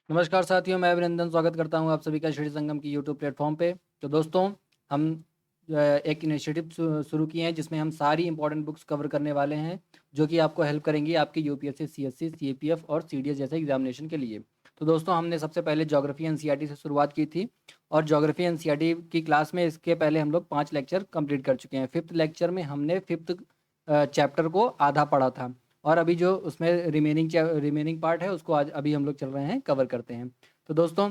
नमस्कार साथियों, मैं अभिनंदन स्वागत करता हूं आप सभी का श्री संगम की यूट्यूब प्लेटफॉर्म पे। तो दोस्तों, हम एक इनिशिएटिव शुरू किए हैं जिसमें हम सारी इंपॉर्टेंट बुक्स कवर करने वाले हैं, जो कि आपको हेल्प करेंगी आपकी यूपीएससी, सीएससी, सीपीएफ और सीडीएस जैसे एग्जामिनेशन के लिए। तो दोस्तों, हमने सबसे पहले ज्योग्राफी एनसीईआरटी से शुरुआत की थी और ज्योग्राफी एनसीईआरटी की क्लास में इसके पहले हम लोग 5 लेक्चर कंप्लीट कर चुके हैं। फिफ्थ लेक्चर में हमने फिफ्थ चैप्टर को आधा पढ़ा था और अभी जो उसमें रिमेनिंग पार्ट है उसको आज अभी हम लोग चल रहे हैं, कवर करते हैं। तो दोस्तों,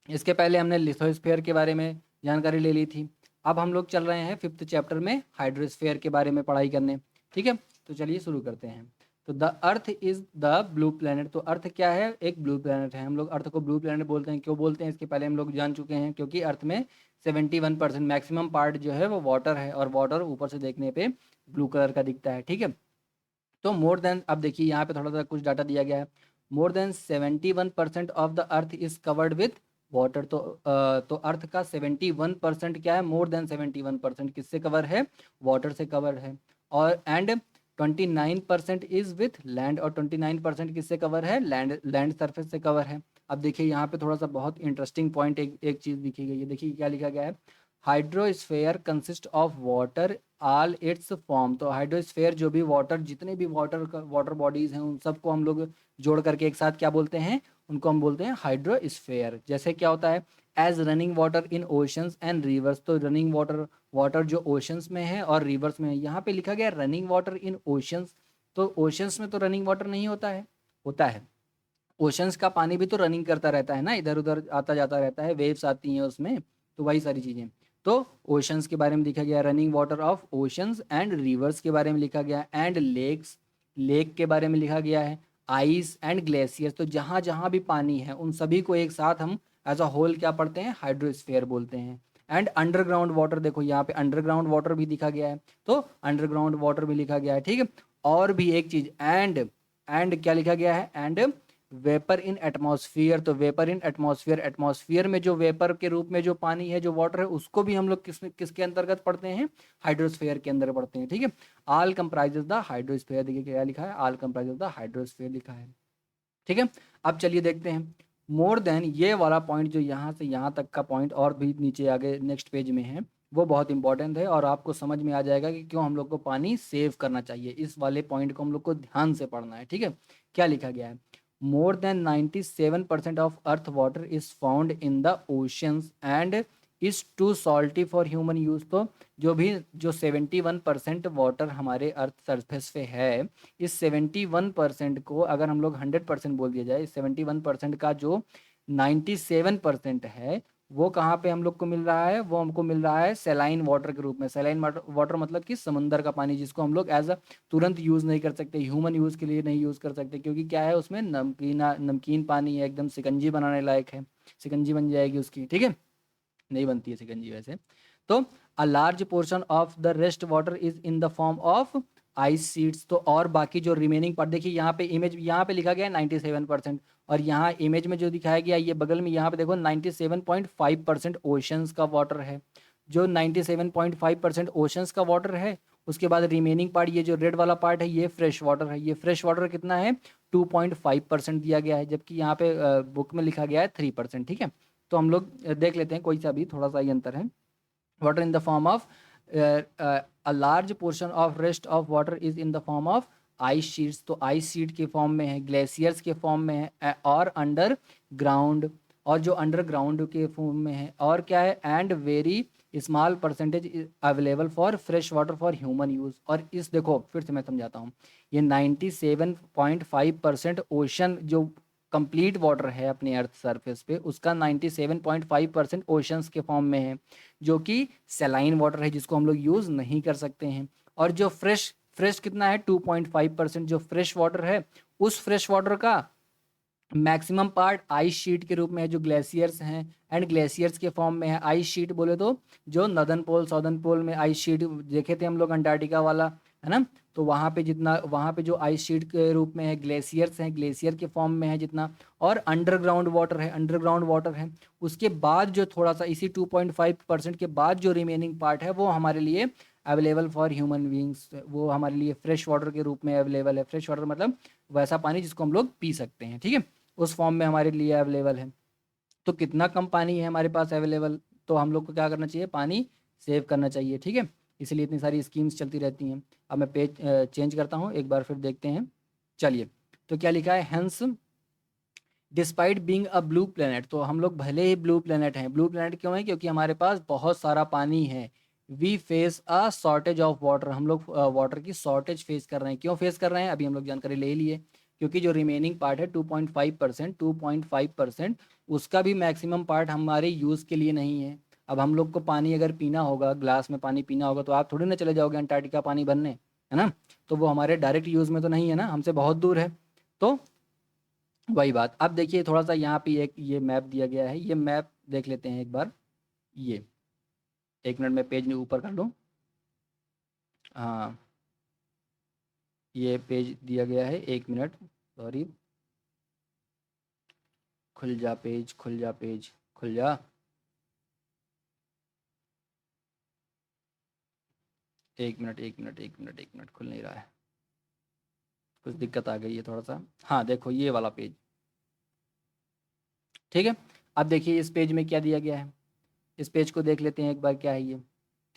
इसके पहले हमने लिथोस्फीयर के बारे में जानकारी ले ली थी। अब हम लोग चल रहे हैं फिफ्थ चैप्टर में हाइड्रोस्फीयर के बारे में पढ़ाई करने। ठीक है, तो चलिए शुरू करते हैं। तो the earth is the blue planet. तो अर्थ क्या है? एक ब्लू प्लेनेट है। हम लोग अर्थ को ब्लू प्लेनेट बोलते हैं। क्यों बोलते हैं इसके पहले हम लोग जान चुके हैं, क्योंकि अर्थ में 71% मैक्सिमम पार्ट जो है वो वाटर है और वाटर ऊपर से देखने पे ब्लू कलर का दिखता है। ठीक है, तो मोर देन, अब देखिए यहाँ पे थोड़ा सा कुछ डाटा दिया गया है। More then 71% of the earth is covered with water. तो अर्थ का 71% क्या है? मोर देन 71% किससे कवर है? वाटर से कवर है। और एंड 29% इज विथ लैंड। और 29% किससे कवर है? लैंड सरफेस से कवर है। अब देखिए यहाँ पे थोड़ा सा बहुत इंटरेस्टिंग पॉइंट एक चीज़ लिखी गई है। देखिए क्या लिखा गया है। Hydrosphere consist of water all it's form. तो हाइड्रोस्फेयर जो भी वाटर, जितने भी वाटर बॉडीज हैं, उन सबको हम लोग जोड़ करके एक साथ क्या बोलते हैं? उनको हम बोलते हैं हाइड्रोस्फेयर। जैसे क्या होता है? As running water in oceans and rivers. तो रनिंग वाटर, वाटर जो ओशंस में है और रिवर्स में है। यहाँ पे लिखा गया रनिंग वाटर इन ओशंस। तो ओशंस में तो रनिंग वाटर नहीं होता है? होता है। ओशंस का पानी भी तो रनिंग करता रहता है ना, इधर उधर आता जाता रहता है, वेव्स आती हैं उसमें। तो वही सारी चीज़ें। तो ओशंस के बारे में लिखा गया, running water of oceans and reverse के बारे में लिखा गया, एंड लेक्स, लेक के बारे में लिखा गया है। आइस एंड ग्लेशियर्स, तो जहाँ जहाँ भी पानी है उन सभी को एक साथ हम एज अ होल क्या पढ़ते हैं? हाइड्रोस्फीयर बोलते हैं। एंड अंडरग्राउंड वाटर, देखो यहाँ पे अंडरग्राउंड वाटर भी लिखा गया है, तो अंडरग्राउंड वाटर भी लिखा गया है। ठीक है, और भी एक चीज, एंड क्या लिखा गया है? And vapour in atmosphere. तो वेपर इन एटमॉस्फियर, एटमॉस्फियर में जो वेपर के रूप में जो पानी है, जो वाटर है, उसको भी हम लोग किसके अंतर्गत पढ़ते हैं? हाइड्रोस्फीयर के अंदर पढ़ते हैं। ठीक है, ऑल कंप्राइजेस द हाइड्रोस्फीयर। देखिए क्या लिखा है? ऑल कंप्राइजेस द हाइड्रोस्फीयर लिखा है। ठीक है, अब चलिए देखते हैं। मोर देन, ये वाला पॉइंट जो यहाँ से यहाँ तक का पॉइंट और भी नीचे आगे नेक्स्ट पेज में है, वो बहुत इंपॉर्टेंट है और आपको समझ में आ जाएगा कि क्यों हम लोग को पानी सेव करना चाहिए। इस वाले पॉइंट को हम लोग को ध्यान से पढ़ना है। ठीक है, क्या लिखा गया है? More than 97% of earth water is found in the oceans and is too salty for human use. तो जो 71% वाटर हमारे अर्थ सरफेस पे है, इस 71% को अगर हम लोग 100% बोल दिया जाए, इस 71% का जो 97% है, वो कहाँ पे हम लोग को मिल रहा है? वो हमको मिल रहा है सेलाइन वाटर के रूप में। सेलाइन वाटर मतलब कि समुंदर का पानी, जिसको हम लोग एज अ तुरंत यूज़ नहीं कर सकते, ह्यूमन यूज़ के लिए नहीं यूज़ कर सकते, क्योंकि क्या है उसमें? नमकीन पानी है, एकदम शिकंजी बनाने लायक है, शिकंजी बन जाएगी उसकी। ठीक है, नहीं बनती है शिकंजी वैसे। तो a large portion of the rest water is in the form of ice sheets. तो और बाकी जो रिमेनिंग पार्ट, देखिए यहाँ पे इमेज, यहाँ पे लिखा गया है 97%, और यहाँ इमेज में जो दिखाया गया ये बगल में, यहाँ पे देखो 97.5% ओशंस का वाटर है। जो 97.5% ओशंस का वाटर है, उसके बाद रिमेनिंग पार्ट, ये जो रेड वाला पार्ट है, ये फ्रेश वाटर है। ये फ्रेश वाटर कितना है? 2.5% दिया गया है, जबकि यहाँ पे बुक में लिखा गया है 3%। ठीक है, तो हम लोग देख लेते हैं, कोई सा भी थोड़ा सा ही अंतर है। Water in the form of, a large portion of rest of water is in the form of ice sheets. तो आइस शीट के फॉर्म में है, ग्लेशियर्स के फॉर्म में है, और अंडर ग्राउंड, और जो अंडरग्राउंड के फॉर्म में है, और क्या है? And very small percentage available for fresh water for human use. और इस, देखो फिर से मैं समझाता हूँ। ये 97.5% ओशन जो कंप्लीट वाटर है अपने अर्थ सरफेस पे, उसका 97.5% ओशंस के फॉर्म में है, जो कि सेलाइन वाटर है, जिसको हम लोग यूज़ नहीं कर सकते हैं। और जो फ्रेश फ्रेश कितना है? 2.5% जो फ्रेश वाटर है, उस फ्रेश वाटर का मैक्सिमम पार्ट आइस शीट के रूप में है, जो ग्लेशियर्स हैं, एंड ग्लेशियर्स के फॉर्म में है। आइस शीट बोले तो जो नदन पोल, साउदर्न पोल में आइस शीट देखे थे हम लोग, अंटार्कटिका वाला, है ना? तो वहाँ पे जितना, वहाँ पे जो आइस शीट के रूप में है, ग्लेशियर्स हैं, ग्लेशियर के फॉर्म में है जितना, और अंडरग्राउंड वाटर है, अंडरग्राउंड वाटर है। उसके बाद जो थोड़ा सा, इसी 2.5% के बाद जो रिमेनिंग पार्ट है, वो हमारे लिए अवेलेबल फॉर ह्यूमन बींग्स, वो हमारे लिए फ्रेश वाटर के रूप में अवेलेबल है। फ्रेश वाटर मतलब वैसा पानी जिसको हम लोग पी सकते हैं। ठीक है, उस फॉर्म में हमारे लिए अवेलेबल है। तो कितना कम पानी है हमारे पास अवेलेबल, तो हम लोग को क्या करना चाहिए, पानी सेव करना चाहिए, ठीक है। इसलिए इतनी सारी स्कीम्स चलती रहती हैं। अब मैं पेज चेंज करता हूँ, एक बार फिर देखते हैं। चलिए, तो क्या लिखा है, hence despite being a blue planet, तो हम लोग भले ही ब्लू प्लेनेट हैं। ब्लू प्लेनेट क्यों है, क्योंकि हमारे पास बहुत सारा पानी है। We face a shortage of water, हम लोग वाटर की शॉर्टेज फेस कर रहे हैं। क्यों फेस कर रहे हैं, अभी हम लोग जानकारी ले लिए। क्योंकि जो रिमेनिंग पार्ट है 2.5%, 2.5%, उसका भी मैक्सिमम पार्ट हमारे यूज़ के लिए नहीं है। अब हम लोग को पानी अगर पीना होगा, ग्लास में पानी पीना होगा, तो आप थोड़ी ना चले जाओगे अंटार्कटिका पानी भरने, है ना। तो वो हमारे डायरेक्ट यूज़ में तो नहीं है ना, हमसे बहुत दूर है। तो वही बात। अब देखिए थोड़ा सा यहाँ पे एक ये मैप दिया गया है, ये मैप देख लेते हैं एक बार। ये 1 मिनट में पेज में ऊपर कर लूँ। हाँ, ये पेज दिया गया है, 1 मिनट, सॉरी। खुल जा पेज, खुल जा पेज, खुल जा। 1 मिनट, 1 मिनट, 1 मिनट, 1 मिनट, खुल नहीं रहा है, कुछ दिक्कत आ गई है थोड़ा सा। हाँ देखो, ये वाला पेज, ठीक है। अब देखिए इस पेज में क्या दिया गया है, इस पेज को देख लेते हैं एक बार, क्या है ये।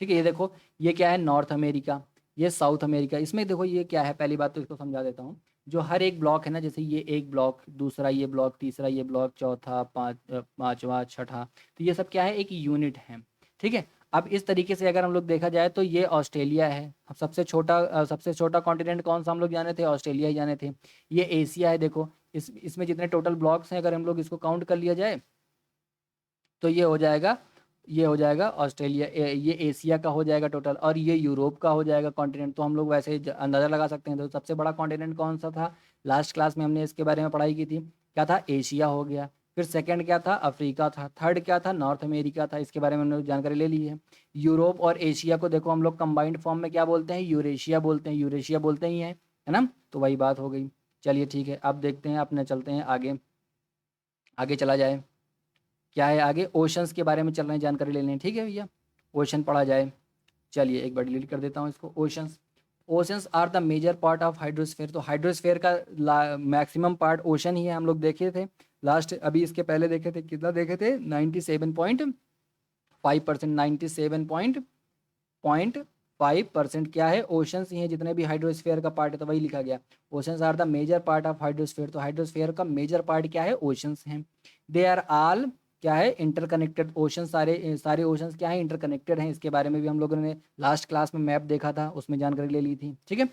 ठीक है, ये देखो, ये क्या है, नॉर्थ अमेरिका, ये साउथ अमेरिका। इसमें देखो ये क्या है, पहली बात तो इसको समझा देता हूँ। जो हर एक ब्लॉक है ना, जैसे ये एक ब्लॉक, दूसरा ये ब्लॉक, तीसरा ये ब्लॉक, चौथा, पांचवा, छठा, तो ये सब क्या है, एक यूनिट है, ठीक है। अब इस तरीके से अगर हम लोग देखा जाए तो ये ऑस्ट्रेलिया है। अब सबसे छोटा कॉन्टिनेंट कौन सा हम लोग जाने थे, ऑस्ट्रेलिया ही जाने थे। ये एशिया है, देखो इसमें जितने टोटल ब्लॉक्स हैं, अगर हम लोग इसको काउंट कर लिया जाए, तो ये हो जाएगा ऑस्ट्रेलिया, ये एशिया का हो जाएगा टोटल, और ये यूरोप का हो जाएगा कॉन्टिनेंट। तो हम लोग वैसे अंदाज़ा लगा सकते हैं। तो सबसे बड़ा कॉन्टिनेंट कौन सा था, लास्ट क्लास में हमने इसके बारे में पढ़ाई की थी, क्या था, एशिया हो गया। फिर सेकंड क्या था, अफ्रीका था। थर्ड क्या था, नॉर्थ अमेरिका था। इसके बारे में हमने जानकारी ले ली है। यूरोप और एशिया को देखो हम लोग कंबाइंड फॉर्म में क्या बोलते हैं, यूरेशिया बोलते हैं, यूरेशिया बोलते ही हैं, है ना। तो वही बात हो गई। चलिए ठीक है, अब देखते हैं, अपने चलते हैं आगे, आगे चला जाए। क्या है आगे, ओशंस के बारे में चल रहे हैं, जानकारी ले लें, ठीक है भैया। ओशन पढ़ा जाए। चलिए एक बार डिलीट कर देता हूँ इसको, oceans. Oceans are the major part of hydrosphere, तो हाइड्रोस्फेयर का मैक्सिमम पार्ट ओशन ही है, हम लोग देखे थे लास्ट, अभी इसके पहले देखे थे, कितना देखे थे, 97.5%, 97.5% क्या है, ओशंस ही हैं जितने भी हाइड्रोस्फेयर का पार्ट है। तो वही लिखा गया, oceans are the major part of hydrosphere, तो हाइड्रोस्फेयर का मेजर पार्ट क्या है, ओशंस हैं। दे आर ऑल क्या है, इंटरकनेक्टेड ओशन, सारे सारे ओशंस क्या है, इंटरकनेक्टेड हैं। इसके बारे में भी हम लोगों ने लास्ट क्लास में मैप देखा था, उसमें जानकारी ले ली थी, ठीक है।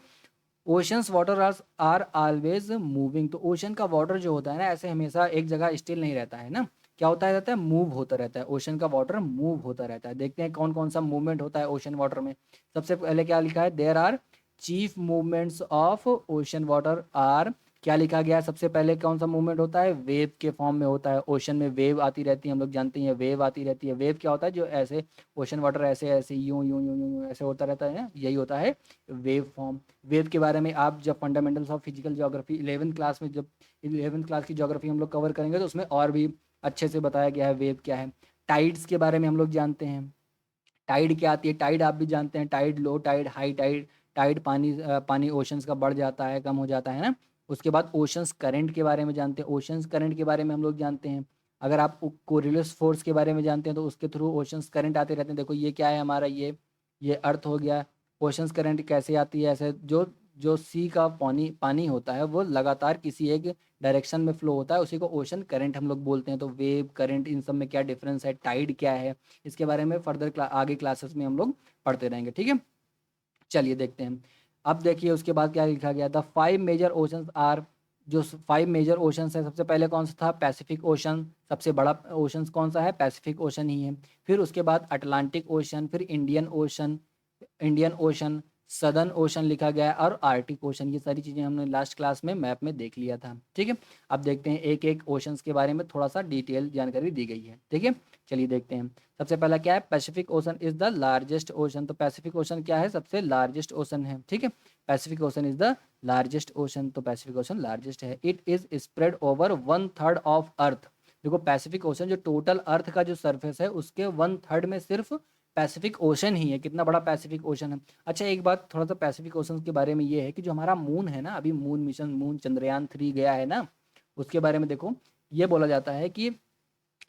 Oceans water are always moving, तो ओशन का वाटर जो होता है ना, ऐसे हमेशा एक जगह स्टिल नहीं रहता है ना, क्या होता है, रहता है, मूव होता रहता है। ओशन का वाटर मूव होता रहता है। देखते हैं कौन कौन सा मूवमेंट होता है ओशन वाटर में। सबसे पहले क्या लिखा है, there are chief movements of ocean water are, क्या लिखा गया है, सबसे पहले कौन सा मूवमेंट होता है, वेव के फॉर्म में होता है। ओशन में वेव आती रहती है, हम लोग जानते हैं वेव आती रहती है। वेव क्या होता है, जो ऐसे ओशन वाटर ऐसे ऐसे यूं यूं यूं यूं यूं ऐसे होता रहता है ना, यही होता है वेव फॉर्म। वेव के बारे में आप जब fundamentals of physical geography 11th class में, जब 11th क्लास की ज्योग्राफी हम लोग कवर करेंगे, तो उसमें और भी अच्छे से बताया गया है वेव क्या है। टाइड्स के बारे में हम लोग जानते हैं, टाइड क्या आती है, टाइड आप भी जानते हैं, tide, low tide, high tide. Tide पानी ओशंस का बढ़ जाता है, कम हो जाता है ना। उसके बाद ओशंस करंट के बारे में जानते हैं, ओशंस करंट के बारे में हम लोग जानते हैं। अगर आप कोरिलियस फोर्स के बारे में जानते हैं, तो उसके थ्रू ओशंस करंट आते रहते हैं। देखो ये क्या है हमारा, ये अर्थ हो गया। ओशंस करंट कैसे आती है, ऐसे जो जो सी का पानी पानी होता है, वो लगातार किसी एक डायरेक्शन में फ्लो होता है, उसी को ओशन करंट हम लोग बोलते हैं। तो वेव, करंट, इन सब में क्या डिफरेंस है, टाइड क्या है, इसके बारे में फर्दर आगे क्लासेस में हम लोग पढ़ते रहेंगे, ठीक है। चलिए देखते हैं। अब देखिए उसके बाद क्या लिखा गया, द 5 मेजर ओशंस आर, जो 5 मेजर ओशंस है, सबसे पहले कौन सा था, पैसिफिक ओशन। सबसे बड़ा ओशन कौन सा है, पैसिफिक ओशन ही है। फिर उसके बाद अटलांटिक ओशन, फिर इंडियन ओशन, सदर्न ओशन लिखा गया है, और आर्टिक ओशन। ये सारी चीज़ें हमने लास्ट क्लास में मैप में देख लिया था, ठीक है। अब देखते हैं एक एक ओशंस के बारे में थोड़ा सा डिटेल जानकारी दी गई है, ठीक है। चलिए देखते हैं। सबसे पहला क्या है, Pacific ocean is the largest ocean, तो पैसिफिक ओशन क्या है, सबसे लार्जेस्ट ओशन है, ठीक है। Pacific ocean is the largest ocean, तो पैसिफिक ओशन लार्जेस्ट है। It is spread over 1/3 of earth. देखो पैसिफिक ओशन जो टोटल अर्थ का जो सरफेस है, उसके 1/3 में सिर्फ पैसिफिक ओशन ही है। कितना बड़ा पैसिफिक ओशन है। अच्छा एक बात थोड़ा सा पैसिफिक ओशन के बारे में ये है कि जो हमारा मून है ना, अभी मून मिशन, मून चंद्रयान 3 गया है ना, उसके बारे में देखो, ये बोला जाता है कि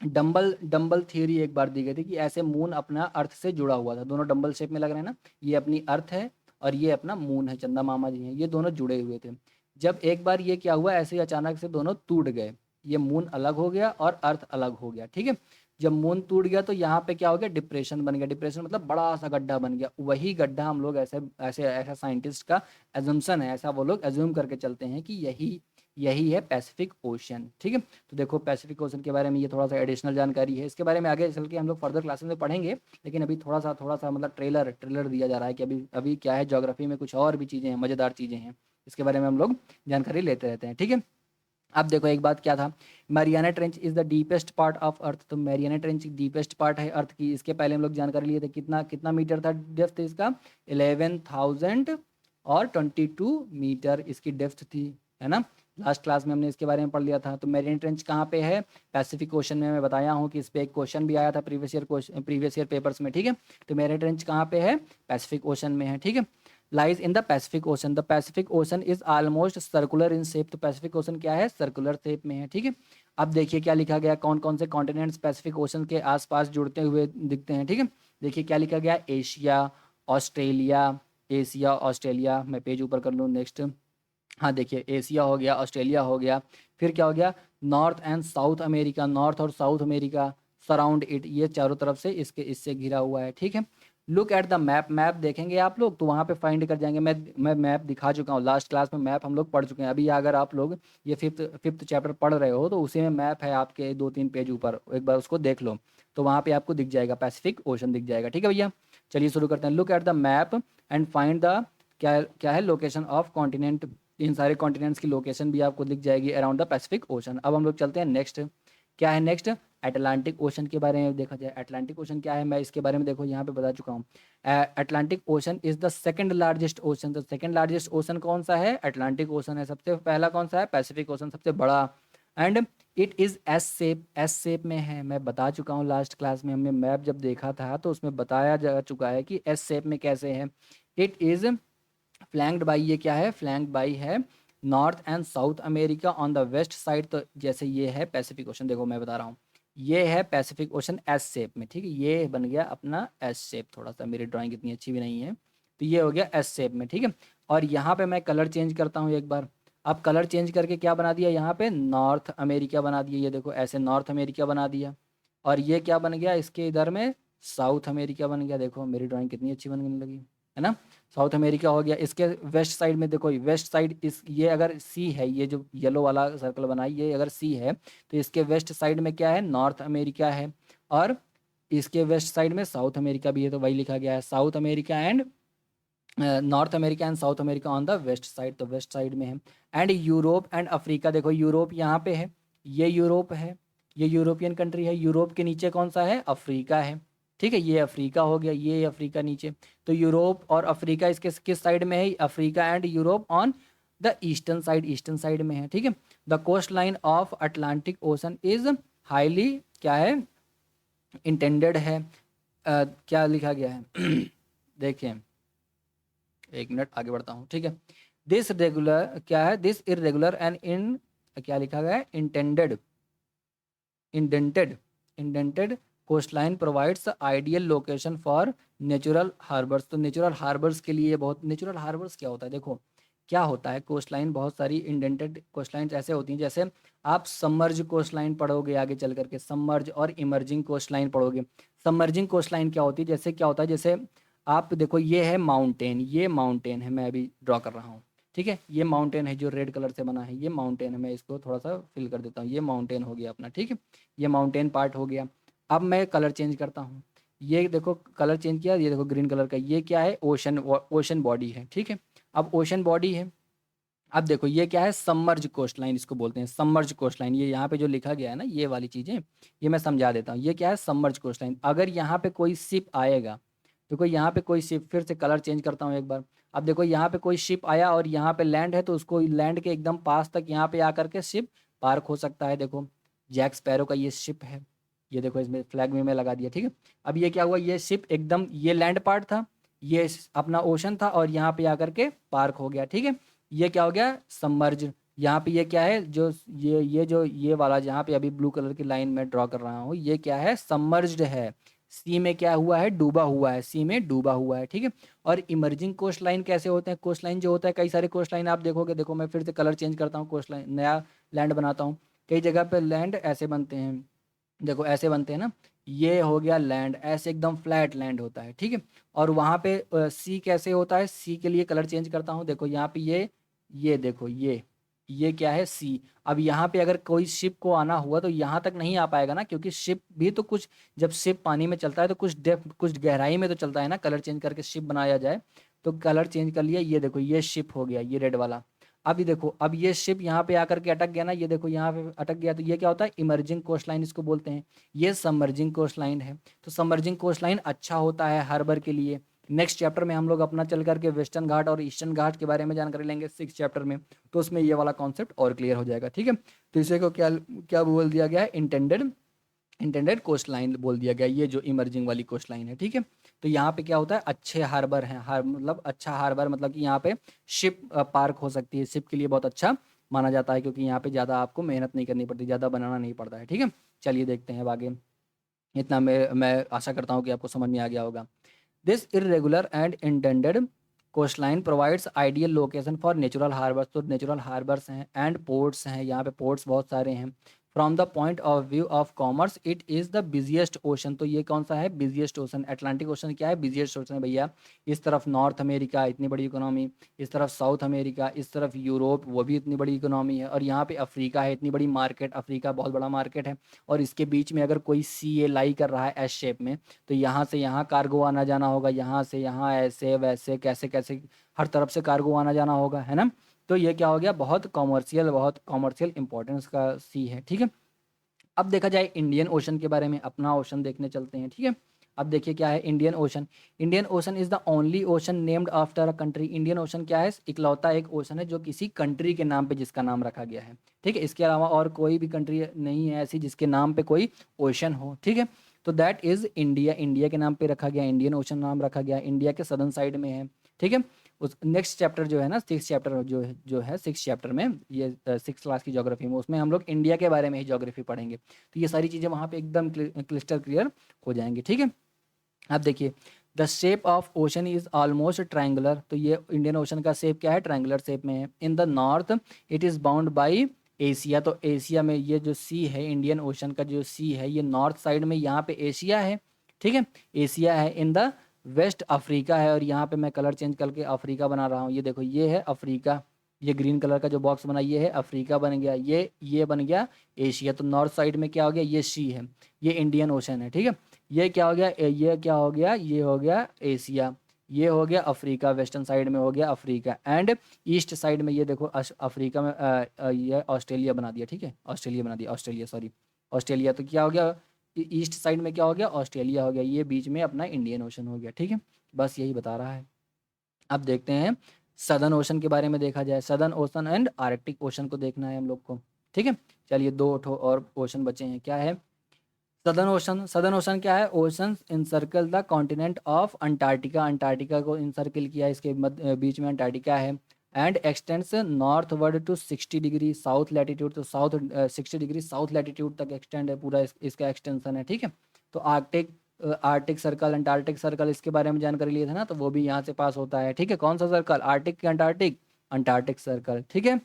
डंबल डंबल थ्योरी एक बार दी गई थी कि ऐसे मून अपना अर्थ से जुड़ा हुआ था। दोनों डंबल शेप में लग रहे हैं ना, ये अपनी अर्थ है और ये अपना मून है, चंदा मामा जी हैं, ये दोनों जुड़े हुए थे। जब एक बार ये क्या हुआ, ऐसे ही अचानक से दोनों टूट गए, ये मून अलग हो गया और अर्थ अलग हो गया, ठीक है। जब मून टूट गया तो यहाँ पे क्या हो गया, डिप्रेशन बन गया। डिप्रेशन मतलब बड़ा सा गड्ढा बन गया। वही गड्ढा हम लोग ऐसे ऐसे ऐसा साइंटिस्ट का एजम्पशन है, ऐसा वो लोग एज्यूम करके चलते हैं कि यही यही है पैसिफिक ओशन, ठीक है। तो देखो पैसिफिक ओशन के बारे में ये थोड़ा सा एडिशनल जानकारी है। इसके बारे में आगे चल के हम लोग फर्दर क्लासेस में पढ़ेंगे, लेकिन अभी थोड़ा सा मतलब ट्रेलर दिया जा रहा है कि अभी अभी क्या है, ज्योग्राफी में कुछ और भी चीज़ें हैं, मज़ेदार चीज़ें हैं, इसके बारे में हम लोग जानकारी लेते रहते हैं, ठीक है। अब देखो एक बात क्या था, Mariana trench is the deepest part of earth. तो मैरियाना ट्रेंच डीपेस्ट पार्ट है अर्थ की। इसके पहले हम लोग जानकारी लिए थे, कितना कितना मीटर था डेप्थ इसका, 11,000 और 22 मीटर इसकी डेप्थ थी, है ना। लास्ट क्लास में हमने इसके बारे में पढ़ लिया था। तो मैरियाना ट्रेंच कहाँ पे है, पैसिफिक ओशन में। मैं बताया हूँ कि इस पे एक क्वेश्चन भी आया था प्रीवियस ईयर पेपर्स में, ठीक है। तो मैरियाना ट्रेंच कहाँ पे है, पैसिफिक ओशन में है, ठीक है। Lies in the Pacific ocean. The Pacific ocean is almost circular in shape. तो पैसिफिक ओशन क्या है, सर्कुलर शेप में है, ठीक है। अब देखिए क्या लिखा गया, कौन कौन से कॉन्टिनेंट्स पैसिफिक ओशन के आसपास जुड़ते हुए दिखते हैं, ठीक है। देखिए क्या लिखा गया, एशिया, ऑस्ट्रेलिया, एशिया ऑस्ट्रेलिया। मैं पेज ऊपर कर लूँ, नेक्स्ट। हाँ देखिए, एशिया हो गया, ऑस्ट्रेलिया हो गया, फिर क्या हो गया, north and south America, north और साउथ अमेरिका सराउंड इट, ये चारों तरफ से इससे घिरा हुआ है, ठीक है। Look at the map. Map देखेंगे आप लोग तो वहाँ पे फाइंड कर जाएंगे। मैं मैप दिखा चुका हूँ लास्ट क्लास में, मैप हम लोग पढ़ चुके हैं। अभी अगर आप लोग ये फिफ्थ चैप्टर पढ़ रहे हो तो उसी में मैप है आपके 2-3 पेज ऊपर, एक बार उसको देख लो तो वहाँ पे आपको दिख जाएगा, पैसिफिक ओशन दिख जाएगा, ठीक है भैया। चलिए शुरू करते हैं। Look at the map and find the, क्या क्या है, लोकेशन ऑफ कॉन्टिनेंट। इन सारे कॉन्टिनेंट्स की लोकेशन भी आपको दिख जाएगी अराउंड द पैसिफिक ओशन। अब हम लोग चलते हैं नेक्स्ट, क्या है नेक्स्ट, अटलांटिक ओशन के बारे में देखा जाए। अटलांटिक ओशन क्या है, मैं इसके बारे में देखो यहाँ पे बता चुका हूँ। Atlantic ocean is the second largest ocean. तो सेकंड लार्जेस्ट ओशन कौन सा है, अटलांटिक ओशन है। सबसे पहला कौन सा है, पैसिफिक ओशन, सबसे बड़ा। And it is S shape में है। मैं बता चुका हूँ लास्ट क्लास में, हमने मैप जब देखा था तो उसमें बताया जा चुका है कि एस शेप में कैसे है। इट इज फ्लैंक्ड बाई, ये क्या है, फ्लैंक्ड बाई है north and south America on the west side. तो जैसे ये है पैसिफिक ओशन, देखो मैं बता रहा हूँ, ये है पैसिफिक ओशन एस शेप में, ठीक है। ये बन गया अपना एस शेप, थोड़ा सा मेरी ड्राइंग इतनी अच्छी भी नहीं है, तो ये हो गया एस शेप में, ठीक है। और यहाँ पे मैं कलर चेंज करता हूँ एक बार। अब कलर चेंज करके क्या बना दिया, यहाँ पे नॉर्थ अमेरिका बना दिया, ये देखो ऐसे नॉर्थ अमेरिका बना दिया। और ये क्या बन गया, इसके इधर में साउथ अमेरिका बन गया। देखो मेरी ड्राइंग कितनी अच्छी बनने लगी, है ना। साउथ अमेरिका हो गया। इसके वेस्ट साइड में देखो, वेस्ट साइड इस, ये अगर सी है, ये जो येलो वाला सर्कल बनाई, ये अगर सी है तो इसके वेस्ट साइड में क्या है, नॉर्थ अमेरिका है। और इसके वेस्ट साइड में साउथ अमेरिका भी है, तो वही लिखा गया है, south America and north America and south America on the west side, तो वेस्ट साइड में है। एंड यूरोप एंड अफ्रीका, देखो यूरोप यहाँ पे है, ये यूरोप है, ये यूरोपियन कंट्री है। यूरोप के नीचे कौन सा है, अफ्रीका है, ठीक है। ये अफ्रीका हो गया, ये अफ्रीका नीचे। तो यूरोप और अफ्रीका इसके किस साइड में है, Africa and Europe on the eastern side में है, ठीक है। The coast line of Atlantic ocean is highly, क्या है, इंटेंडेड है। क्या लिखा गया है देखिए, एक मिनट आगे बढ़ता हूँ, ठीक है। दिस रेगुलर, क्या है, दिस इरेगुलर एंड इन, क्या लिखा गया है, intended, indented indented coast line provides ideal location for natural harbours. तो नेचुरल हार्बर्स के लिए बहुत, नेचुरल हार्बर्स क्या होता है, देखो क्या होता है, कोस्ट लाइन बहुत सारी इंडेंटेड कोस्ट लाइन ऐसे होती हैं, जैसे आप सबमर्ज कोस्ट लाइन पढ़ोगे आगे चल करके, सबमर्ज और इमर्जिंग कोस्ट लाइन पढ़ोगे। सबमर्जिंग कोस्ट लाइन क्या होती है, जैसे क्या होता है, जैसे आप देखो ये है माउंटेन, ये माउंटेन है, मैं अभी ड्रॉ कर रहा हूँ, ठीक है। ये माउंटेन है जो रेड कलर से बना है, ये माउंटेन है, मैं इसको थोड़ा सा फिल कर देता हूँ, ये माउंटेन हो गया अपना, ठीक है। ये माउंटेन पार्ट हो गया। अब मैं कलर चेंज करता हूँ, ये देखो कलर चेंज किया, ये देखो ग्रीन कलर का, ये क्या है, ओशन, ओशन बॉडी है, ठीक है। अब ओशन बॉडी है। अब देखो ये क्या है, सबमर्ज कोस्ट लाइन इसको बोलते हैं, सबमर्ज कोस्ट लाइन। ये यहाँ पे जो लिखा गया है ना, ये वाली चीज़ें, ये मैं समझा देता हूँ। ये क्या है, सबमर्ज कोस्ट लाइन। अगर यहाँ पे कोई शिप आएगा, देखो यहाँ पे कोई शिप, फिर से कलर चेंज करता हूँ एक बार। अब देखो यहाँ पे कोई शिप आया और यहाँ पे लैंड है, तो उसको लैंड के एकदम पास तक यहाँ पे आकर के शिप पार्क हो सकता है। देखो जैक स्पैरो का ये शिप है, ये देखो इसमें फ्लैग में मैं लगा दिया, ठीक है। अब ये क्या हुआ, ये शिप एकदम, ये लैंड पार्ट था, ये अपना ओशन था, और यहाँ पे आकर के पार्क हो गया, ठीक है। ये क्या हो गया, सबमर्ज, यहाँ पे ये क्या है, जो ये वाला जहाँ पे अभी ब्लू कलर की लाइन में ड्रॉ कर रहा हूँ, ये क्या है, सबमर्ज्ड है, सी में क्या हुआ है, डूबा हुआ है, सी में डूबा हुआ है, ठीक है। और इमर्जिंग कोस्ट लाइन कैसे होते हैं, कोस्ट लाइन जो होता है, कई सारे कोस्ट लाइन आप देखोगे, देखो मैं फिर से कलर चेंज करता हूँ, कोस्ट लाइन नया लैंड बनाता हूँ, कई जगह पे लैंड ऐसे बनते हैं, देखो ऐसे बनते हैं ना, ये हो गया लैंड, ऐसे एकदम फ्लैट लैंड होता है, ठीक है। और वहाँ पे सी कैसे होता है, सी के लिए कलर चेंज करता हूँ, देखो यहाँ पे ये देखो ये क्या है, सी। अब यहाँ पे अगर कोई शिप को आना हुआ तो यहाँ तक नहीं आ पाएगा ना, क्योंकि शिप भी तो कुछ, जब शिप पानी में चलता है तो कुछ डेप्थ कुछ गहराई में तो चलता है ना, कलर चेंज करके शिप बनाया जाए। तो कलर चेंज कर लिया, ये देखो ये शिप हो गया, ये रेड वाला। अभी देखो, अब ये शिप यहाँ पे आकर के अटक गया ना, ये देखो यहाँ पे अटक गया, तो ये क्या होता है, इमर्जिंग कोस्ट लाइन इसको बोलते हैं। ये सबमर्जिंग कोस्ट लाइन है। तो सबमर्जिंग कोस्ट लाइन अच्छा होता है हार्बर के लिए। नेक्स्ट चैप्टर में हम लोग अपना चल करके वेस्टर्न घाट और ईस्टर्न घाट के बारे में जानकारी लेंगे 6 चैप्टर में, तो उसमें ये वाला कॉन्सेप्ट और क्लियर हो जाएगा, ठीक है। तो इसे को क्या क्या बोल दिया गया है, इंटेंडेड कोस्ट लाइन बोल दिया गया, ये जो इमर्जिंग वाली कोस्ट लाइन है, ठीक है। तो यहाँ पे क्या होता है, अच्छे हार्बर हैं, मतलब अच्छा हार्बर मतलब कि यहाँ पे शिप पार्क हो सकती है, शिप के लिए बहुत अच्छा माना जाता है, क्योंकि यहाँ पे ज़्यादा आपको मेहनत नहीं करनी पड़ती, ज़्यादा बनाना नहीं पड़ता है, ठीक है। चलिए देखते हैं अब आगे। इतना मैं आशा करता हूँ कि आपको समझ में आ गया होगा। This irregular and intended coastline provides ideal location for natural harbours, तो नेचुरल हार्बर्स हैं एंड पोर्ट्स हैं, यहाँ पे पोर्ट्स बहुत सारे हैं। From the point of view of commerce it is the busiest ocean, तो ये कौन सा है, बिजिएस्ट ओशन। अटलांटिक ओशन क्या है, बिजिएस्ट ओशन है भैया। इस तरफ नॉर्थ अमेरिका, इतनी बड़ी इकोनॉमी, इस तरफ साउथ अमेरिका, इस तरफ यूरोप, वो भी इतनी बड़ी इकोनॉमी है, और यहाँ पे अफ्रीका है, इतनी बड़ी मार्केट, अफ्रीका बहुत बड़ा मार्केट है। और इसके बीच में अगर कोई सी ए लाई कर रहा है एस शेप में, तो यहाँ से यहाँ कार्गो आना जाना होगा, यहाँ से यहाँ ऐसे वैसे कैसे कैसे हर तरफ से कार्गो आना जाना होगा, है ना। तो ये क्या हो गया, बहुत कॉमर्शियल इंपॉर्टेंस का सी है, ठीक है। अब देखा जाए इंडियन ओशन के बारे में, अपना ओशन देखने चलते हैं, ठीक है। अब देखिए क्या है Indian ocean. Indian ocean is the only ocean named after a country. Indian ocean क्या है, इकलौता एक ओशन है जो किसी कंट्री के नाम पे जिसका नाम रखा गया है, ठीक है। इसके अलावा और कोई भी कंट्री नहीं है ऐसी जिसके नाम पे कोई ओशन हो, ठीक है। तो दैट इज इंडिया, इंडिया के नाम पे रखा गया, इंडियन ओशन नाम रखा गया, इंडिया के सदर्न साइड में है, ठीक है। उस नेक्स्ट चैप्टर जो है ना, 6 चैप्टर जो है 6 चैप्टर में, ये 6 क्लास की ज्योग्राफी में, उसमें हम लोग इंडिया के बारे में ही ज्योग्राफी पढ़ेंगे, तो ये सारी चीज़ें वहाँ पे एकदम क्लिस्टर क्लियर हो जाएंगी, ठीक है। अब देखिए, the shape of ocean is almost triangular, तो ये इंडियन ओशन का शेप क्या है, ट्रायंगुलर शेप में है। In the north it is bound by Asia, तो एशिया में ये जो सी है, इंडियन ओशन का जो सी है, ये नॉर्थ साइड में यहाँ पे एशिया है, ठीक है, एशिया है। इन द वेस्ट अफ्रीका है, और यहाँ पे मैं कलर चेंज करके अफ्रीका बना रहा हूँ, ये देखो ये है अफ्रीका, ये ग्रीन कलर का जो बॉक्स बना ये है अफ्रीका बन गया, ये बन गया एशिया। तो नॉर्थ साइड में क्या हो गया, ये सी है, ये इंडियन ओशन है, ठीक है। ये क्या हो गया, ये क्या हो गया, ये हो गया एशिया, ये हो गया अफ्रीका, वेस्टर्न साइड में हो गया अफ्रीका, एंड ईस्ट साइड में ये देखो अफ्रीका में ये ऑस्ट्रेलिया बना दिया, ठीक है, ऑस्ट्रेलिया बना दिया, ऑस्ट्रेलिया सॉरी, ऑस्ट्रेलिया। तो क्या हो गया, ईस्ट साइड में क्या हो गया, ऑस्ट्रेलिया हो गया, ये बीच में अपना इंडियन ओशन हो गया, ठीक है। बस यही बता रहा है। अब देखते हैं सदर्न ओशन के बारे में, देखा जाए southern ocean and Arctic ocean को देखना है हम लोग को, ठीक है। चलिए 2 और ओशन बचे हैं, क्या है, सदर्न ओशन क्या है, ocean encircle the continent of Antarctica, Antarctica को इनसर्कल किया, इसके बीच में अंटार्कटिका है। And extends northward to 60 degree south latitude, तो साउथ 60 डिग्री साउथ लैटिट्यूड तक एक्सटेंड है पूरा, इसका एक्सटेंशन है, ठीक है। तो आर्टिक सर्कल, अंटार्कटिक सर्कल, इसके बारे में जानकारी लिए थे ना, तो वो भी यहाँ से पास होता है, ठीक है। कौन सा सर्कल, आर्टिक की अंटार्कटिक, अंटार्कटिक सर्कल, ठीक है।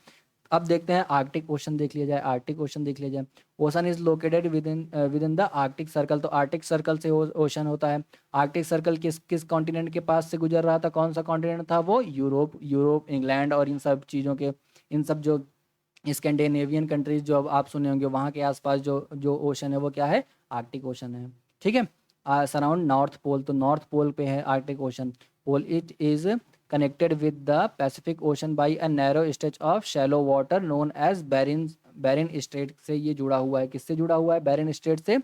अब देखते हैं आर्कटिक ओशन देख लिया जाए, आर्कटिक ओशन देख लिया जाए। Ocean is located with in the Arctic circle, तो आर्कटिक सर्कल से ओशन होता है। आर्कटिक सर्कल किस किस कॉन्टिनेंट के पास से गुजर रहा था, कौन सा कॉन्टिनेंट था वो, यूरोप, इंग्लैंड और इन सब चीज़ों के, इन सब जो स्कैंडिनेवियन कंट्रीज जो अब आप सुने होंगे, वहाँ के आसपास जो जो ओशन है वो क्या है, आर्कटिक ओशन है, ठीक है। सराउंड नॉर्थ पोल, तो नॉर्थ पोल पे है Arctic ocean pole. It is connected with the Pacific ocean by a narrow stretch of shallow water known as Bering strait, से ये जुड़ा हुआ है, किससे जुड़ा हुआ है, बैरिन स्ट्रेट से,